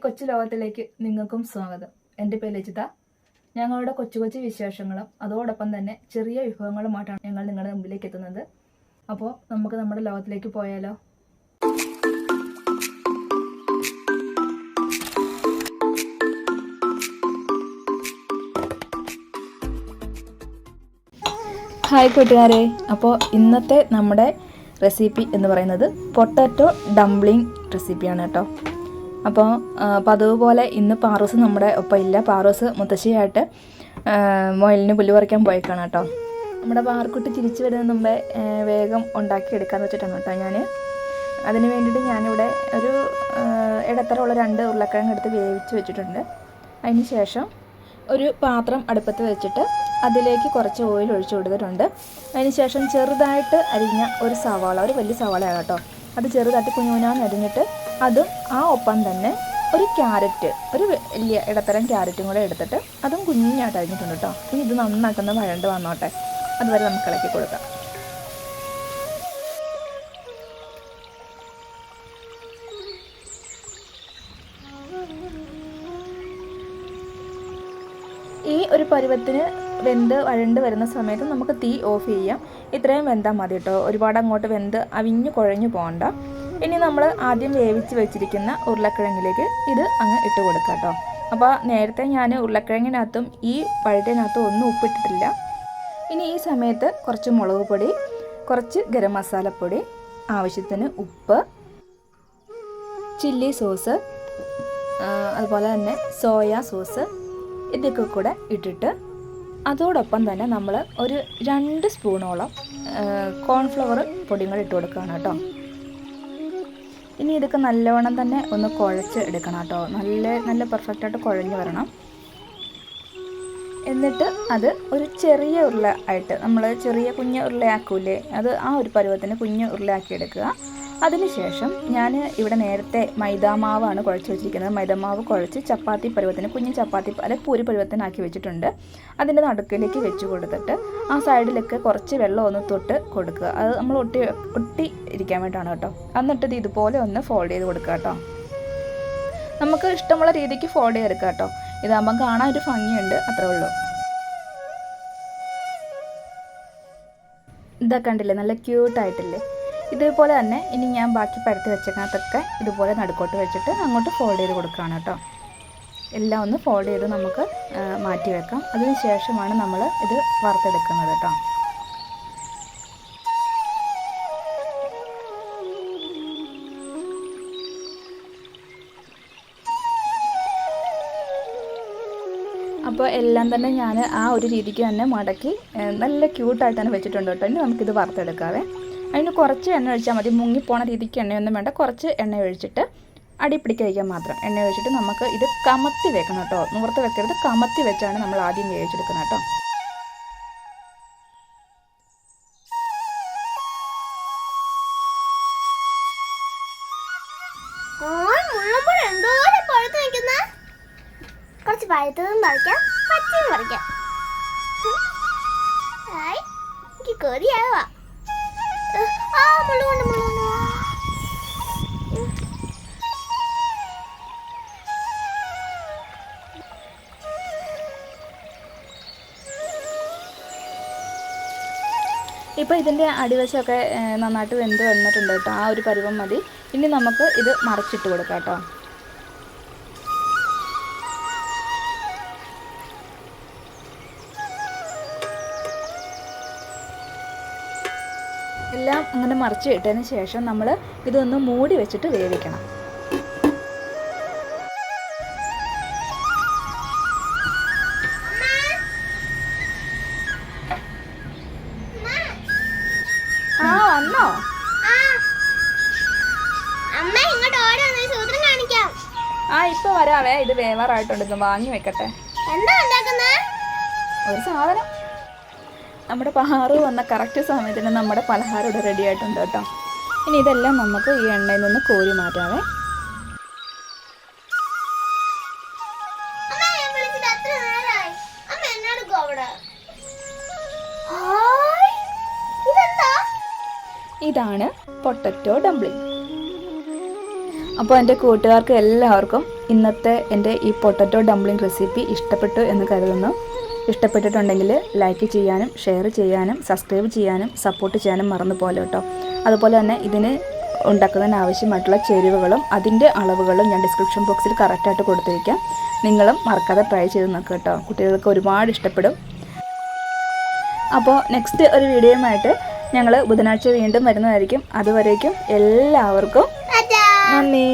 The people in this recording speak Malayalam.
കൊച്ചു ലോകത്തിലേക്ക് നിങ്ങൾക്കും സ്വാഗതം. എൻ്റെ പേര് ലജിത. ഞങ്ങളുടെ കൊച്ചു കൊച്ചു വിശേഷങ്ങളും അതോടൊപ്പം തന്നെ ചെറിയ വിഭവങ്ങളുമായിട്ടാണ് ഞങ്ങൾ നിങ്ങളുടെ മുമ്പിലേക്ക് എത്തുന്നത്. അപ്പോൾ നമുക്ക് നമ്മുടെ ലോകത്തിലേക്ക് പോയാലോ? ഹായ് കൂട്ടുകാരെ. അപ്പോൾ ഇന്നത്തെ നമ്മുടെ റെസിപ്പി എന്ന് പറയുന്നത് പൊട്ടാറ്റോ ഡംപ്ലിംഗ് റെസിപ്പിയാണ് കേട്ടോ. അപ്പോൾ അതുപോലെ ഇന്ന് പാറൂസ് നമ്മുടെ ഒപ്പം ഇല്ല. പാറൂസ് മുത്തശ്ശിയായിട്ട് മൊയിലിന് പുല്ല് പറിക്കാൻ പോയേക്കാണ് കേട്ടോ. നമ്മുടെ പാർക്കുട്ടി തിരിച്ചു വരുന്ന മുമ്പേ വേഗം ഉണ്ടാക്കിയെടുക്കാമെന്ന് വെച്ചിട്ടാണ് കേട്ടോ ഞാൻ. അതിന് വേണ്ടിയിട്ട് ഞാനിവിടെ ഒരു ഇടത്തരമുള്ള 2 ഉരുളക്കിഴങ്ങ് എടുത്ത് വേവിച്ച് വെച്ചിട്ടുണ്ട്. അതിന് ശേഷം ഒരു പാത്രം അടുപ്പത്ത് വെച്ചിട്ട് അതിലേക്ക് കുറച്ച് ഓയിൽ ഒഴിച്ചു കൊടുത്തിട്ടുണ്ട്. അതിന് ശേഷം ചെറുതായിട്ട് അരിഞ്ഞ ഒരു സവാള, ഒരു വലിയ സവാളയാണ് കേട്ടോ, അത് ചെറുതായിട്ട് കുഞ്ഞുകുഞ്ഞാന്ന് അരിഞ്ഞിട്ട് അതും ഒപ്പം തന്നെ ഒരു ക്യാരറ്റ്, ഒരു വലിയ ഇടത്തരം ക്യാരറ്റും കൂടെ എടുത്തിട്ട് അതും കുഞ്ഞായിട്ട് അരിഞ്ഞിട്ടുണ്ട് കേട്ടോ. ഇനി ഇത് നന്നായിട്ടൊന്ന് വഴണ്ട് വന്നോട്ടെ, അതുവരെ നമുക്ക് ഇളക്കി കൊടുക്കാം. ഈ ഒരു പരുവത്തിന് വഴണ്ട് വരുന്ന സമയത്ത് നമുക്ക് തീ ഓഫ് ചെയ്യാം. ഇത്രയും വെന്താൽ മതി കേട്ടോ, ഒരുപാട് അങ്ങോട്ട് വെന്ത് അവിഞ്ഞു കുഴഞ്ഞു പോകണ്ട. ഇനി നമ്മൾ ആദ്യം വേവിച്ച് വെച്ചിരിക്കുന്ന ഉരുളക്കിഴങ്ങിലേക്ക് ഇത് അങ്ങ് ഇട്ട് കൊടുക്കാം കേട്ടോ. അപ്പോൾ നേരത്തെ ഞാൻ ഉരുളക്കിഴങ്ങിനകത്തും ഈ പഴുത്തതിനകത്തും ഒന്നും ഉപ്പിട്ടിട്ടില്ല. ഇനി ഈ സമയത്ത് കുറച്ച് മുളക് പൊടി, കുറച്ച് ഗരം മസാലപ്പൊടി, ആവശ്യത്തിന് ഉപ്പ്, ചില്ലി സോസ്, അതുപോലെ തന്നെ സോയ സോസ്, ഇതൊക്കെ കൂടെ ഇട്ടിട്ട് അതോടൊപ്പം തന്നെ നമ്മൾ ഒരു 2 സ്പൂണോളം കോൺഫ്ലവർ പൊടിയും കൂടെ ഇട്ട് കൊടുക്കുകയാണ് കേട്ടോ. ഇനി ഇതൊക്കെ നല്ലവണ്ണം തന്നെ ഒന്ന് കുഴച്ച് എടുക്കണം കേട്ടോ. നല്ല പെർഫെക്റ്റായിട്ട് കുഴഞ്ഞ് വരണം. എന്നിട്ട് അത് ഒരു ചെറിയ ഉരുള ആയിട്ട്, നമ്മൾ ചെറിയ കുഞ്ഞ് ഉരുളയാക്കൂലേ, അത് ആ ഒരു പരുവത്തിന് കുഞ്ഞ് ഉരുളയാക്കി എടുക്കുക. അതിനുശേഷം ഞാൻ ഇവിടെ നേരത്തെ മൈദാമാവാണ് കുഴച്ച് വെച്ചിരിക്കുന്നത്. മൈദാമാവ് കുഴച്ച് ചപ്പാത്തി പരുവത്തിന്, കുഞ്ഞ് ചപ്പാത്തി അല്ലെങ്കിൽ പൂരി പരുവത്തിനാക്കി വെച്ചിട്ടുണ്ട്. അതിൻ്റെ നടുക്കിലേക്ക് വെച്ച് കൊടുത്തിട്ട് ആ സൈഡിലൊക്കെ കുറച്ച് വെള്ളം ഒന്ന് തൊട്ട് കൊടുക്കുക. അത് നമ്മൾ ഒട്ടി ഇരിക്കാൻ വേണ്ടിയിട്ടാണ് കേട്ടോ. എന്നിട്ട് ഇത് ഇതുപോലെ ഒന്ന് ഫോൾഡ് ചെയ്ത് കൊടുക്കുക കേട്ടോ. നമുക്ക് ഇഷ്ടമുള്ള രീതിക്ക് ഫോൾഡ് ചെയ്തെടുക്കുക കേട്ടോ. ഇതാകുമ്പം കാണാൻ ഒരു ഭംഗിയുണ്ട്, അത്രേ ഉള്ളൂ. ഇതൊക്കെ കണ്ടില്ലേ, നല്ല ക്യൂട്ടായിട്ടില്ലേ? ഇതുപോലെ തന്നെ ഇനി ഞാൻ ബാക്കി പരത്തി വെച്ചതിനകത്തൊക്കെ ഇതുപോലെ നടുക്കോട്ട് വെച്ചിട്ട് അങ്ങോട്ട് ഫോൾഡ് ചെയ്ത് കൊടുക്കുകയാണ് കേട്ടോ. എല്ലാം ഒന്ന് ഫോൾഡ് ചെയ്ത് നമുക്ക് മാറ്റി വെക്കാം. അതിന് ശേഷമാണ് നമ്മൾ ഇത് വറുത്തെടുക്കുന്നത് കേട്ടോ. അപ്പോൾ എല്ലാം തന്നെ ഞാൻ ആ ഒരു രീതിക്ക് തന്നെ മടക്കി നല്ല ക്യൂട്ടായിട്ട് തന്നെ വെച്ചിട്ടുണ്ട് കേട്ടോ. ഇനി നമുക്കിത് വറുത്തെടുക്കാവേ. അതിന് കുറച്ച് എണ്ണ ഒഴിച്ചാൽ മതി, മുങ്ങിപ്പോണ രീതിക്ക് എണ്ണയൊന്നും വേണ്ട. കുറച്ച് എണ്ണ ഒഴിച്ചിട്ട് അടി പിടിക്കാതിരിക്കാൻ മാത്രം എണ്ണ ഒഴിച്ചിട്ട് നമുക്ക് ഇത് കമത്തി വെക്കണം കേട്ടോ. നൂർത്ത് വെക്കരുത്, കമത്തി വെച്ചാണ് നമ്മൾ ആദ്യം വേവിച്ചെടുക്കുന്നത് കേട്ടോ. കുറച്ച് പഴുത്തതും പറിക്കാം, പച്ചയും പറിക്കാം. എനിക്ക് കൊതിയാവാ. ഇപ്പോൾ ഇതിൻ്റെ അടിവശമൊക്കെ നന്നായിട്ട് വെന്ത് വന്നിട്ടുണ്ട് കേട്ടോ. ആ ഒരു പരുവം മതി. ഇനി നമുക്ക് ഇത് മറിച്ചിട്ട് കൊടുക്കാം കേട്ടോ. എല്ലാം അങ്ങനെ മറിച്ച് ഇട്ടതിന് ശേഷം നമ്മൾ ഇതൊന്ന് മൂടി വെച്ചിട്ട് വേവിക്കണം. വന്നോ? ഇപ്പൊ വരാവേ. ഇത് വേവാറായിട്ടുണ്ട്, ഇത് വാങ്ങി വെക്കട്ടെ. ഒരു സാധനം. നമ്മുടെ പാറു വന്ന കറക്റ്റ് സമയത്തിന് നമ്മുടെ പലഹാരം ഇവിടെ റെഡി ആയിട്ടുണ്ട് കേട്ടോ. ഇനി ഇതെല്ലാം നമുക്ക് ഈ എണ്ണയിൽ നിന്ന് കോരി മാറ്റാവേ. ഇതാണ് പൊട്ടറ്റോ ഡംപ്ലിംഗ്. അപ്പോൾ എൻ്റെ കൂട്ടുകാർക്ക് എല്ലാവർക്കും ഇന്നത്തെ എൻ്റെ ഈ പൊട്ടറ്റോ ഡംപ്ലിംഗ് റെസിപ്പി ഇഷ്ടപ്പെട്ടു എന്ന് കരുതുന്നു. ഇഷ്ടപ്പെട്ടിട്ടുണ്ടെങ്കിൽ ലൈക്ക് ചെയ്യാനും ഷെയർ ചെയ്യാനും സബ്സ്ക്രൈബ് ചെയ്യാനും സപ്പോർട്ട് ചെയ്യാനും മറന്നു പോലെ കേട്ടോ. അതുപോലെ തന്നെ ഇതിന് ഉണ്ടാക്കുന്നതിന് ആവശ്യമായിട്ടുള്ള ചേരുവകളും അതിൻ്റെ അളവുകളും ഞാൻ ഡിസ്ക്രിപ്ഷൻ ബോക്സിൽ കറക്റ്റായിട്ട് കൊടുത്തിരിക്കാം. നിങ്ങളും മറക്കാതെ ട്രൈ ചെയ്ത് നോക്കുക കേട്ടോ. കുട്ടികൾക്ക് ഒരുപാട് ഇഷ്ടപ്പെടും. അപ്പോൾ നെക്സ്റ്റ് ഒരു വീഡിയോയുമായിട്ട് ഞങ്ങൾ ബുധനാഴ്ച വീണ്ടും വരുന്നതായിരിക്കും. അതുവരേക്കും എല്ലാവർക്കും നന്ദി.